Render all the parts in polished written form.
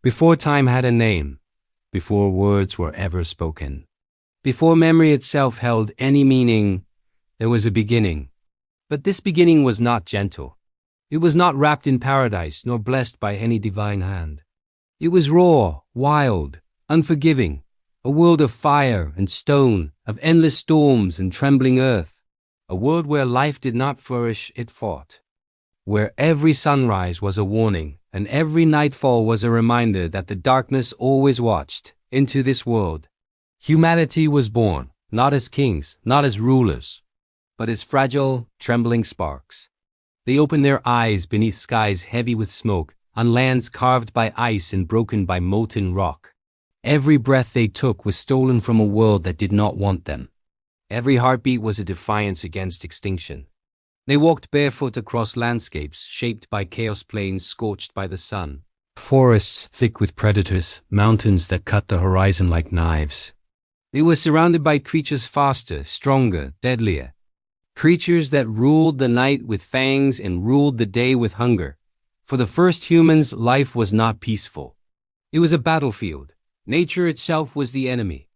Before time had a name, before words were ever spoken, before memory itself held any meaning, there was a beginning. But this beginning was not gentle. It was not wrapped in paradise, nor blessed by any divine hand. It was raw, wild, unforgiving, a world of fire and stone, of endless storms and trembling earth, a world where life did not flourish, it fought, where every sunrise was a warning, and every nightfall was a reminder that the darkness always watched. Into this world, humanity was born, not as kings, not as rulers, but as fragile, trembling sparks. They opened their eyes beneath skies heavy with smoke, on lands carved by ice and broken by molten rock. Every breath they took was stolen from a world that did not want them. Every heartbeat was a defiance against extinction. They walked barefoot across landscapes shaped by chaos, plains scorched by the sun, forests thick with predators, mountains that cut the horizon like knives. They were surrounded by creatures faster, stronger, deadlier. Creatures that ruled the night with fangs and ruled the day with hunger. For the first humans, life was not peaceful. It was a battlefield. Nature itself was the enemy.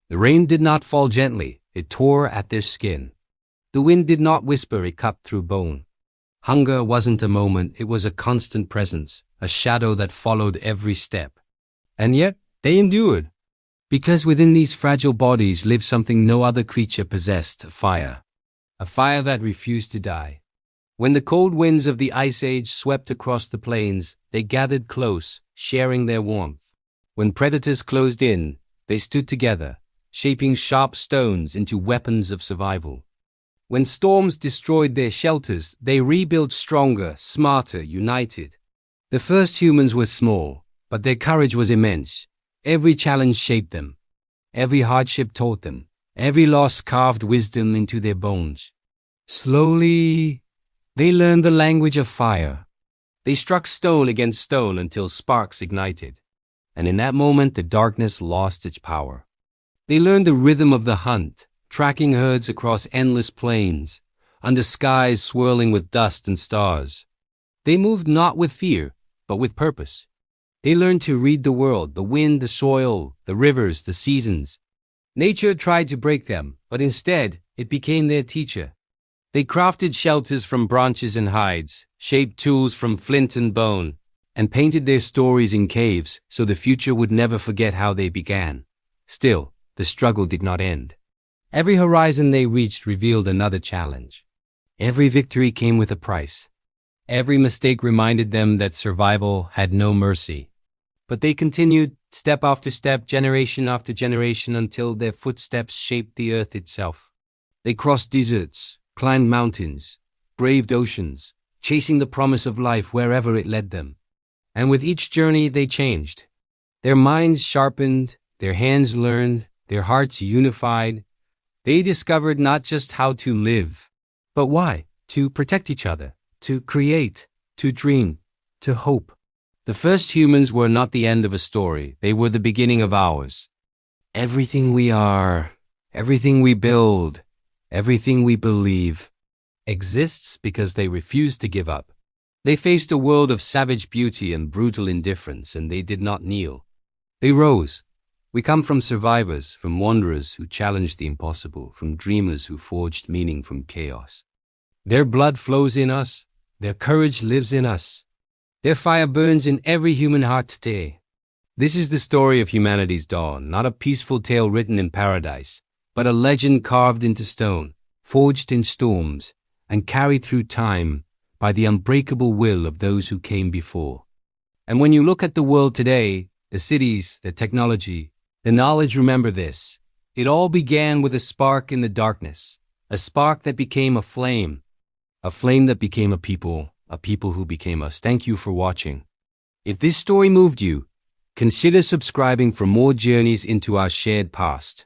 The rain did not fall gently, it tore at their skin. The wind did not whisper, it cut through bone. Hunger wasn't a moment, it was a constant presence, a shadow that followed every step. And yet, they endured. Because within these fragile bodies lived something no other creature possessed, fire. A fire that refused to die. When the cold winds of the Ice Age swept across the plains, they gathered close, sharing their warmth. When predators closed in, they stood together, shaping sharp stones into weapons of survival. When storms destroyed their shelters, they rebuilt stronger, smarter, united. The first humans were small, but their courage was immense. Every challenge shaped them. Every hardship taught them. Every loss carved wisdom into their bones. Slowly, they learned the language of fire. They struck stone against stone until sparks ignited. And in that moment, the darkness lost its power. They learned the rhythm of the hunt, tracking herds across endless plains, under skies swirling with dust and stars. They moved not with fear, but with purpose. They learned to read the world, the wind, the soil, the rivers, the seasons. Nature tried to break them, but instead, it became their teacher. They crafted shelters from branches and hides, shaped tools from flint and bone, and painted their stories in caves so the future would never forget how they began. Still, the struggle did not end. Every horizon they reached revealed another challenge. Every victory came with a price. Every mistake reminded them that survival had no mercy. But they continued, step after step, generation after generation, until their footsteps shaped the earth itself. They crossed deserts, climbed mountains, braved oceans, chasing the promise of life wherever it led them. And with each journey they changed. Their minds sharpened, their hands learned, their hearts unified. They discovered not just how to live, but why, to protect each other, to create, to dream, to hope. The first humans were not the end of a story, they were the beginning of ours. Everything we are, everything we build, everything we believe, exists because they refused to give up. They faced a world of savage beauty and brutal indifference, and they did not kneel. They rose. We come from survivors, from wanderers who challenged the impossible, from dreamers who forged meaning from chaos. Their blood flows in us, their courage lives in us. Their fire burns in every human heart today. This is the story of humanity's dawn, not a peaceful tale written in paradise, but a legend carved into stone, forged in storms, and carried through time by the unbreakable will of those who came before. And when you look at the world today, the cities, the technology, the knowledge, remember this. It all began with a spark in the darkness, a spark that became a flame that became a people who became us. Thank you for watching. If this story moved you, consider subscribing for more journeys into our shared past.